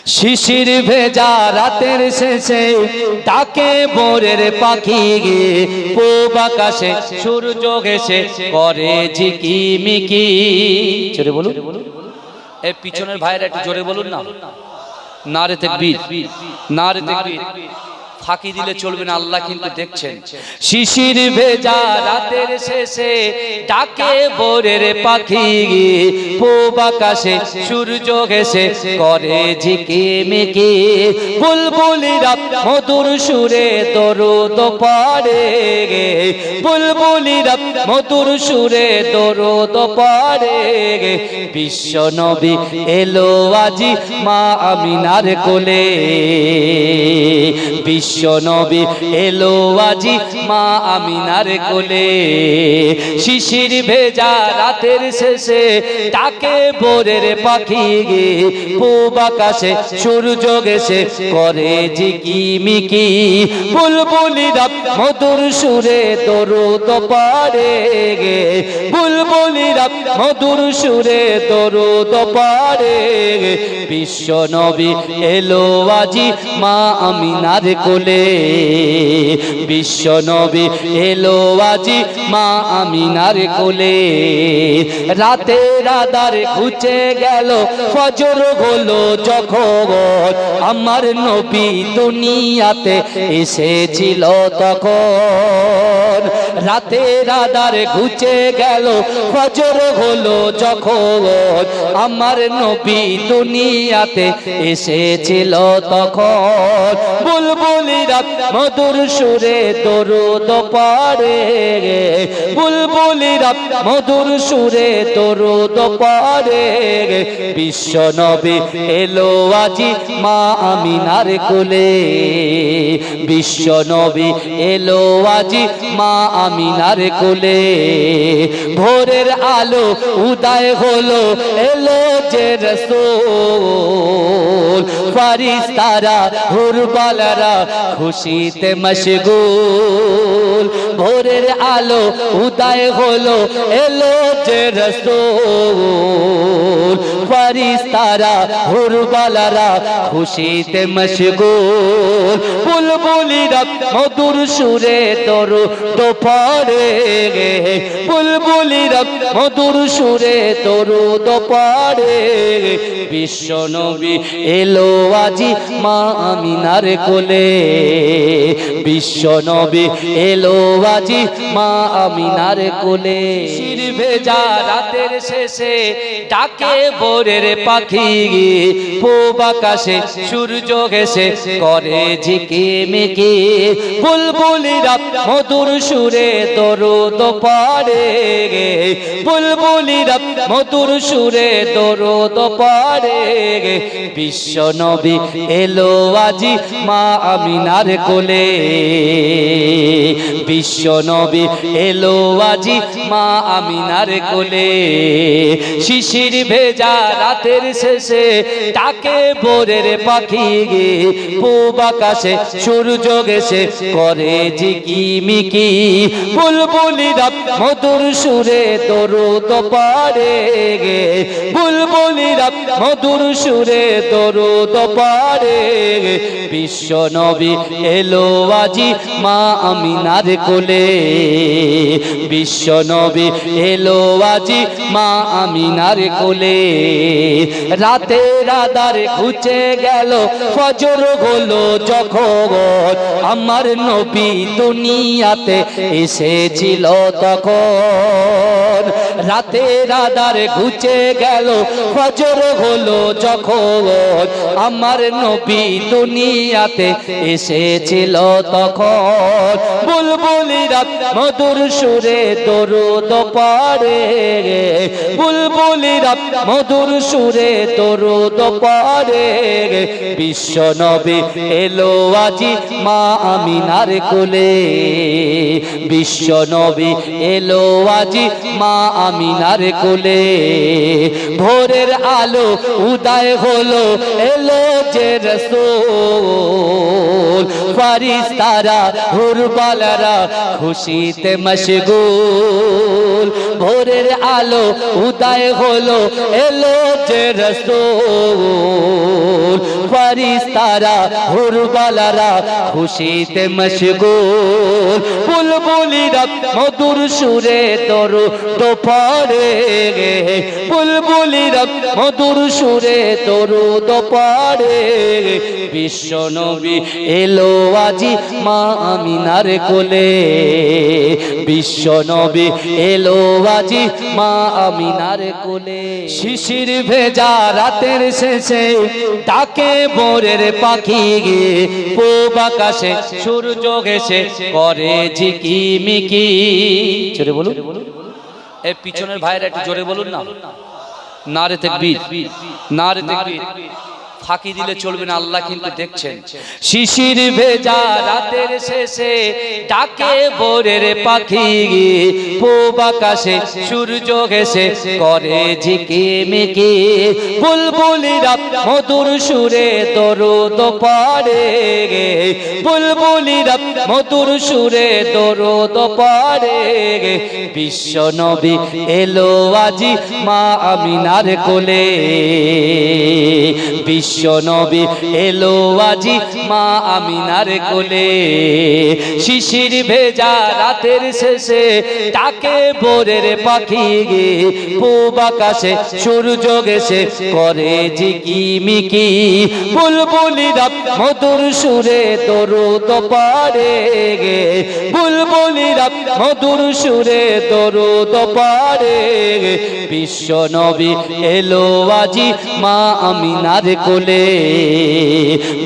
শিশির ভেজা রাতের শেষে ডাকে ভোরের পাখি গিয়ে পূব আকাশে সূর্য ঘেঁষে করে ঝিকিমিকি। জোরে বলুন, এই পিছনের ভাইরা একটু জোরে বলুন না। নারে তাকবীর, নারে তাকবীর। ফাঁকি দিলে চলবে না, আল্লাহ কিন্তু দেখছেন। শিশির ভেজা রাতের শেষে ডাকে ভোরের পাখি গিয়ে পূব আকাশে সূর্য ঘেঁষে করে ঝিকিমিকি। বুলবুলিরা মধুর সুরে দরুদ পড়ে গে, বুলবুলিরা মধুর সুরে দরুদ পড়ে গে। বিশ্ব নবী এলো আজি মা আমিনার কোলে, বিশ্ব নবী এলো আজি মা আমিনার কোলে। শিশির ভেজা রাতের শেষে ডাকে ভোরের পাখি গে পূব আকাশে সূর্য ঘেঁষে করে ঝিকিমিকি। বুলবুলিরা মধুর সুরে দরুদ পড়ে গে, বুলবুলিরা মধুর সুরে দরুদ পড়ে গে। বিশ্ব নবী এলো আজি মা আমিনার কোলে, বিশ্ব নবী এলো আজি মা আমিনার কোলে। রাতের আঁধার ঘুচে গেল ফজর হলো যখন, আমার নবী দুনিয়াতে এসেছিল তখন। রাতের আঁধার ঘুচে গেল ফজর হলো যখন, আমার নবী দুনিয়াতে এসেছিল তখন। বুলবুলিরা মধুর সুরে দরুদ পড়ে গে, বুলবুলিরা মধুর সুরে দরুদ পড়ে গে। বিশ্ব নবী এলো আজি মা আমিনার কোলে, বিশ্ব নবী এলো আজি মা আমিনার কোলে। ভোরের আলো উদয় হলো এলো যে রাসূল, ফারিস্তারা হুরবালারা খুশিতে মশগুল। ভোরের আলো উদয় হলো এলো যে রাসূল, ফারিস্তারা হুরবালারা খুশিতে মশগুল। বুলবুলিরা মধুর সুরে দরুদ পড়ে গে, বুলবুলিরা মধুর সুরে দরুদ পড়ে গে। বিশ্ব নবী এলো আজি মা আমিনার কোলে, বিশ্ব নবী এলো আজি মা আমিনার কোলে। শিশির ভেজা রাতের শেষে ডাকে ভোরের পাখি গিয়ে পূব আকাশে সূর্য ঘেঁষে করে ঝিকিমিকি। বুলবুলিরা মধুর সুরে দরুদ পড়ে গে, বুলবুলিরা মধুর সুরে দরুদ পড়ে গে। বিশ্ব নবী এলো আজি মা আমিনার কোলে, বিশ্ব নবী এলো আজি মা আমিনার কোলে। শিশির ভেজা রাতের শেষে ডাকে ভোরের পাখি গে পূব আকাশে সূর্য ঘেঁষে করে ঝিকিমিকি। বুলবুলিরা মধুর সুরে দরুদ পড়ে গে, বুলবুলিরা মধুর সুরে দরুদ পড়ে গে। বিশ্ব নবী এলো আজি মা আমিনার কোলে, বিশ্ব নবী এলো আজি মা আমিনার কোলে। রাতের আঁধার ঘুচে গেল ফজর হলো যখন, আমার নবী দুনিয়াতে এসেছিল তখন। রাতের আঁধার ঘুচে গেল ফজর হলো যখন, আমার নবী দুনিয়াতে এসেছিল তখন। বুলবুলিরা মধুর সুরে দরুদ পড়ে গে, বুলবুলিরা মধুর সুরে দরুদ পড়ে গে। বিশ্ব নবী এলো আজি মা আমিনার কোলে, বিশ্ব নবী এলো আজি মা আমিনার কোলে। ভোরের আলো উদয় হলো এলো যে রাসূল, ফারিস্তারা হুরবালারা খুশিতে মশগুল। ভোরের আলো উদয় হলো এলো যে রাসূল, ফারিস্তারা হুরবালারা খুশিতে মশগুল বুলবুলিরা মধুর সুরে দরুদ পড়ে বুলবুলিরা মধুর সুরে দরুদ পড়ে বিশ্ব নবী এলো আজি মা আমিনার কোলে বিশ্ব নবী এলো আজি মা আমিনার কোলে শিশির ভেজা রাতের শেষে ডাকে ভোরের পাখি গিয়ে পূব আকাশে সূর্য ঘেঁষে করে ঝিকিমিকি জোরে বলুন এই পিছনের ভাইরা একটু জোরে বলুন না নারে তাকবীর নারে তাকবীর ফাঁকি দিলে চলবে না আল্লাহ কিন্তু দেখছেন শিশির ভেজা রাতের শেষে ডাকে ভোরের পাখি পূব আকাশে সূর্য ঘেঁষে করে ঝিকিমিকি বুলবুলিরা মধুর সুরে দরুদ পড়ে বুলবুলিরা মধুর সুরে দরুদ পড়ে বিশ্ব নবী এলো আজি মা আমিনার কোলে বিশ্ব নবী এলো আজি মা আমিনার কোলে শিশির ভেজা রাতের শেষে ডাকে ভোরের পাখি গে পূব আকাশে সূর্য ঘেঁষে করে ঝিকিমিকি বুলবুলিরা মধুর সুরে দরুদ পড়ে গে বুলবুলিরা মধুর সুরে দরুদ পড়ে বিশ্ব নবী এলো আজি মা আমিনার কোলে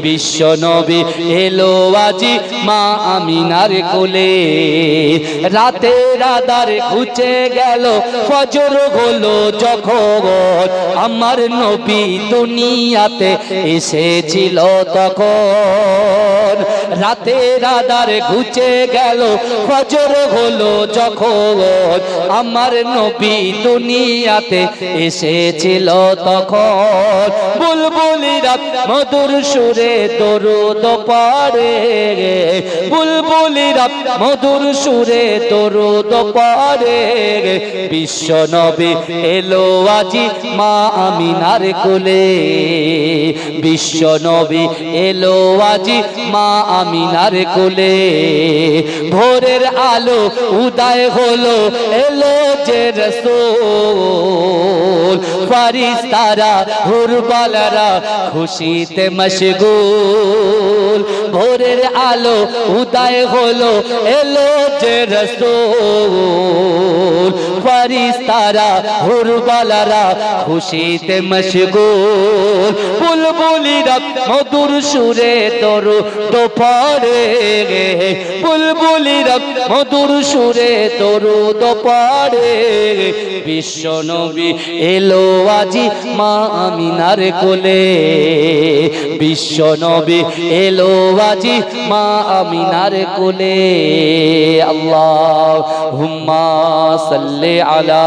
বিশ্ব নবী এলো আজি মা আমিনার কোলে রাতের আধার ঘুচে গেল ফজর হলো যখন আমার নবী দুনিয়াতে এসেছিল তখন রাতের আধার ঘুচে গেল ফজর হলো যখন আমার নবী দুনিয়াতে এসেছিল তখন বুলবুলিরা মধুর সুরে দরুদ পড়ে বুলবুলিরা মধুর সুরে দরুদ পড়ে বিশ্ব নবী এলো আজি মা আমিনার কোলে বিশ্ব নবী এলো আজি মা আমিনার কোলে ভোরের আলো উদয় হলো এলো যে রাসূল ফারিস্তারা হুরবালারা খুশিতে মশগুল ভোরের আলো উদয় হলো এলো যে রাসূল ফারিস্তারা হুরবালারা খুশিতে মশগুল বুলবুলিরা মধুর সুরে দরুদ পড়ে বুলবুলিরা মধুর সুরে দরুদ পড়ে বিশ্ব নবী এলো আজি মা আমিনার কোলে বিশ্ব নবী এলো আজি মা আমিনার কোলে আল্লাহুম্মা সাল্লি আলা